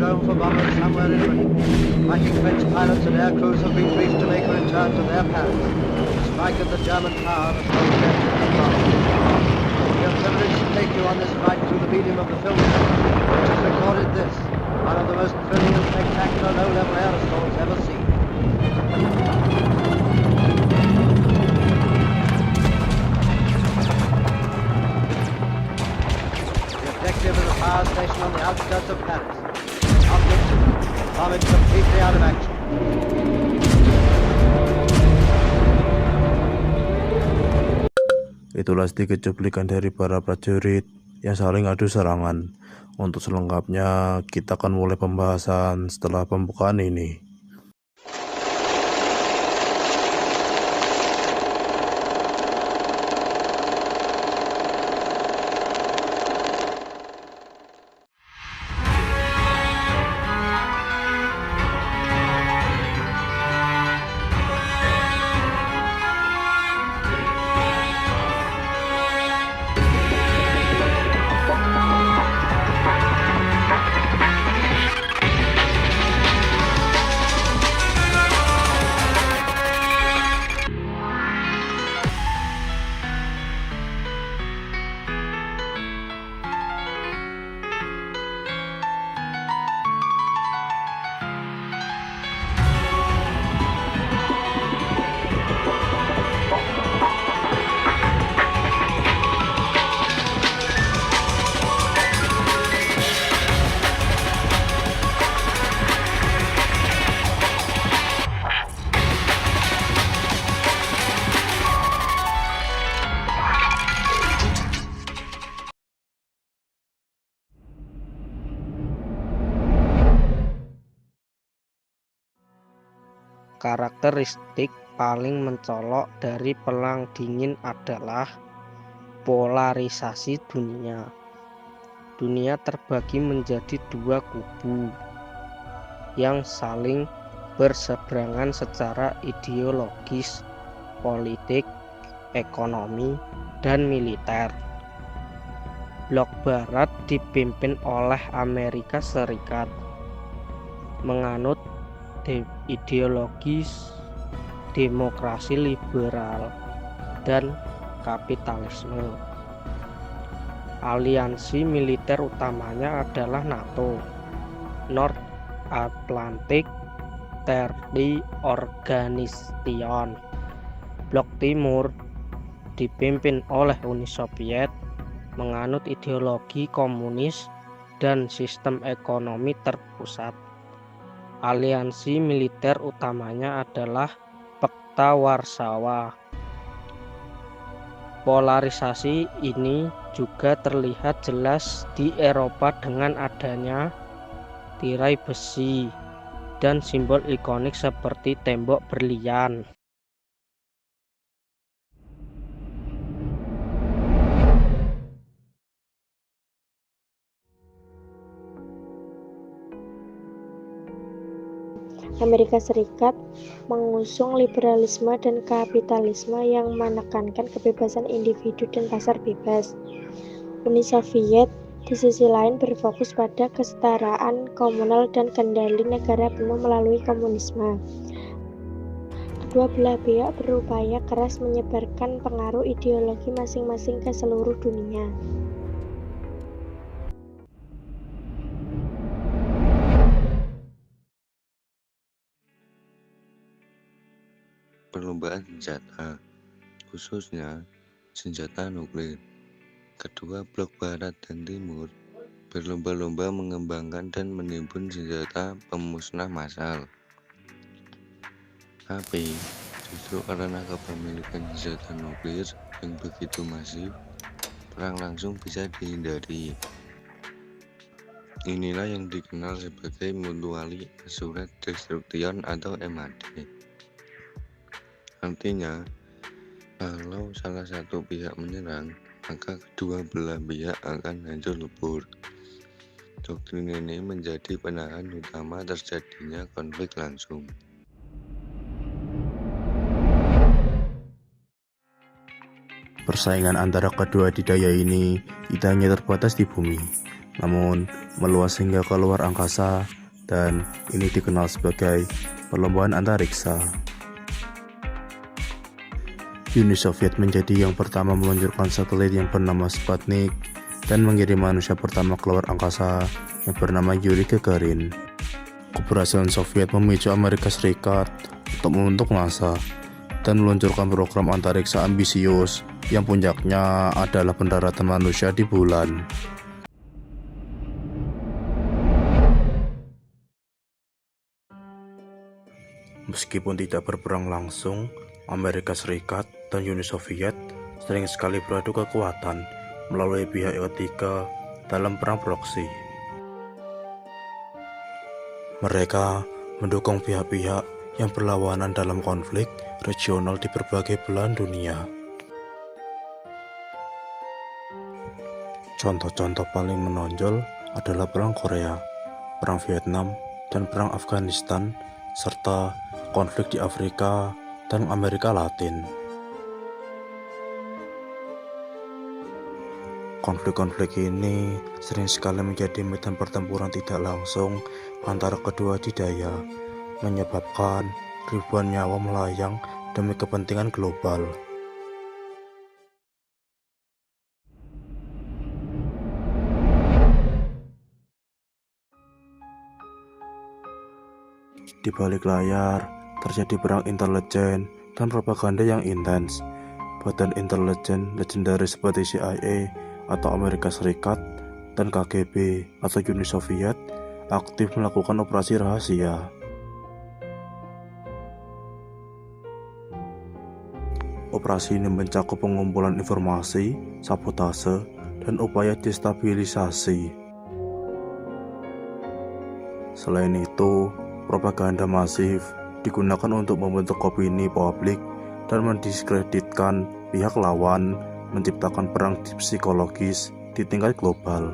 home for bombers somewhere in Britain. Fighting French pilots and air crews have been briefed to make a return to their Paris. The strike of the German power has thrown death to the bomb. We are privileged to take you on this ride through the medium of the film camera, which has recorded this, one of the most thrilling and spectacular low-level air assaults ever seen. The objective is a power station on the outskirts of Paris. Object, bomb it completely out of action. Itulah sedikit cuplikan dari para prajurit yang saling adu serangan. Untuk selengkapnya kita akan mulai pembahasan setelah pembukaan ini. Karakteristik paling mencolok dari Perang Dingin adalah polarisasi dunia. Dunia terbagi menjadi dua kubu yang saling berseberangan secara ideologis, politik, ekonomi, dan militer. Blok Barat dipimpin oleh Amerika Serikat, menganut ideologis demokrasi liberal dan kapitalisme. Aliansi militer utamanya adalah NATO, North Atlantic Treaty Organization. Blok Timur dipimpin oleh Uni Soviet, menganut ideologi komunis dan sistem ekonomi terpusat. Aliansi militer utamanya adalah Pakta Warsawa. Polarisasi ini juga terlihat jelas di Eropa dengan adanya tirai besi dan simbol ikonik seperti tembok berlian. Amerika Serikat mengusung liberalisme dan kapitalisme yang menekankan kebebasan individu dan pasar bebas. Uni Soviet di sisi lain berfokus pada kesetaraan komunal dan kendali negara penuh melalui komunisme. Kedua belah pihak berupaya keras menyebarkan pengaruh ideologi masing-masing ke seluruh dunia. Perlombaan senjata, khususnya senjata nuklir. Kedua blok barat dan timur berlomba-lomba mengembangkan dan menimbun senjata pemusnah massal. Tapi justru karena kepemilikan senjata nuklir yang begitu masif, perang langsung bisa dihindari. Inilah yang dikenal sebagai Mutual Assured Destruction atau MAD. Artinya, kalau salah satu pihak menyerang, maka kedua belah pihak akan hancur lebur. Doktrin ini menjadi penahan utama terjadinya konflik langsung. Persaingan antara kedua adidaya ini tidak hanya terbatas di bumi, namun meluas hingga ke luar angkasa, dan ini dikenal sebagai perlombaan antariksa. Uni Soviet menjadi yang pertama meluncurkan satelit yang bernama Sputnik dan mengirim manusia pertama keluar angkasa yang bernama Yuri Gagarin. Keberhasilan Soviet memicu Amerika Serikat untuk membentuk NASA dan meluncurkan program antariksa ambisius yang puncaknya adalah pendaratan manusia di bulan. Meskipun tidak berperang langsung, Amerika Serikat dan Uni Soviet sering sekali beradu kekuatan melalui pihak ketiga dalam perang proksi. Mereka mendukung pihak-pihak yang berlawanan dalam konflik regional di berbagai belahan dunia. Contoh-contoh paling menonjol adalah Perang Korea, Perang Vietnam, dan Perang Afghanistan, serta konflik di Afrika dan Amerika Latin. Konflik-konflik ini sering sekali menjadi medan pertempuran tidak langsung antara kedua adidaya, menyebabkan ribuan nyawa melayang demi kepentingan global. Di balik layar, terjadi perang intelijen dan propaganda yang intens. Badan intelijen legendaris seperti CIA atau Amerika Serikat dan KGB atau Uni Soviet aktif melakukan operasi rahasia. Operasi ini mencakup pengumpulan informasi, sabotase, dan upaya destabilisasi. Selain itu, propaganda masif digunakan untuk membentuk opini publik dan mendiskreditkan pihak lawan, menciptakan perang psikologis di tingkat global.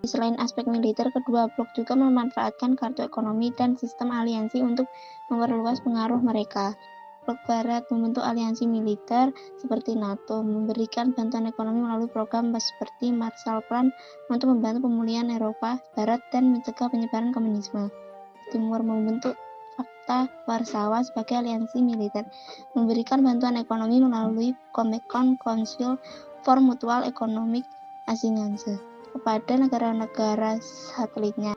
Selain aspek militer, kedua blok juga memanfaatkan kartu ekonomi dan sistem aliansi untuk memperluas pengaruh mereka. Blok Barat membentuk aliansi militer seperti NATO, memberikan bantuan ekonomi melalui program seperti Marshall Plan untuk membantu pemulihan Eropa Barat dan mencegah penyebaran komunisme. Timur membentuk Fakta Warsawa sebagai aliansi militer, memberikan bantuan ekonomi melalui Comecon Council for Mutual Economic Assistance kepada negara-negara satelitnya.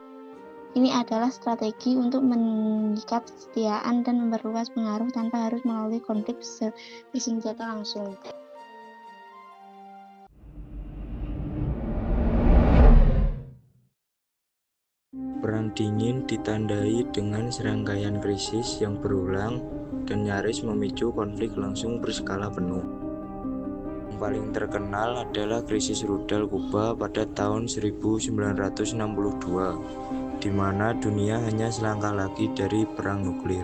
Ini adalah strategi untuk mengikat kesetiaan dan memperluas pengaruh tanpa harus melalui konflik bersenjata langsung. Perang Dingin ditandai dengan serangkaian krisis yang berulang dan nyaris memicu konflik langsung berskala penuh. Yang paling terkenal adalah krisis rudal Kuba pada tahun 1962, di mana dunia hanya selangkah lagi dari perang nuklir.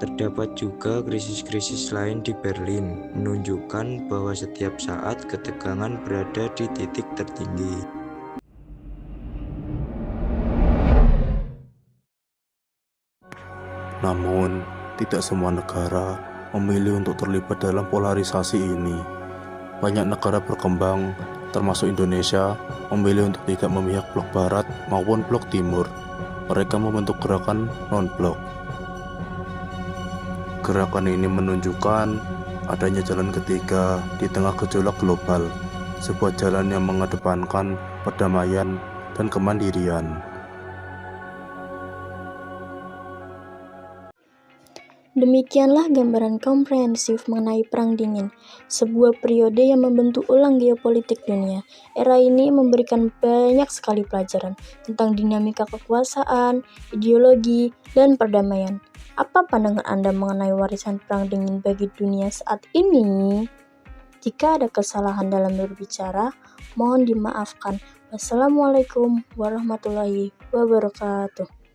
Terdapat juga krisis-krisis lain di Berlin, menunjukkan bahwa setiap saat ketegangan berada di titik tertinggi. Namun, tidak semua negara memilih untuk terlibat dalam polarisasi ini. Banyak negara berkembang, termasuk Indonesia, memilih untuk tidak memihak blok barat maupun blok timur. Mereka membentuk gerakan non-blok. Gerakan ini menunjukkan adanya jalan ketiga di tengah gejolak global, sebuah jalan yang mengedepankan perdamaian dan kemandirian. Demikianlah gambaran komprehensif mengenai Perang Dingin, sebuah periode yang membentuk ulang geopolitik dunia. Era ini memberikan banyak sekali pelajaran tentang dinamika kekuasaan, ideologi, dan perdamaian. Apa pandangan Anda mengenai warisan Perang Dingin bagi dunia saat ini? Jika ada kesalahan dalam berbicara, mohon dimaafkan. Wassalamualaikum warahmatullahi wabarakatuh.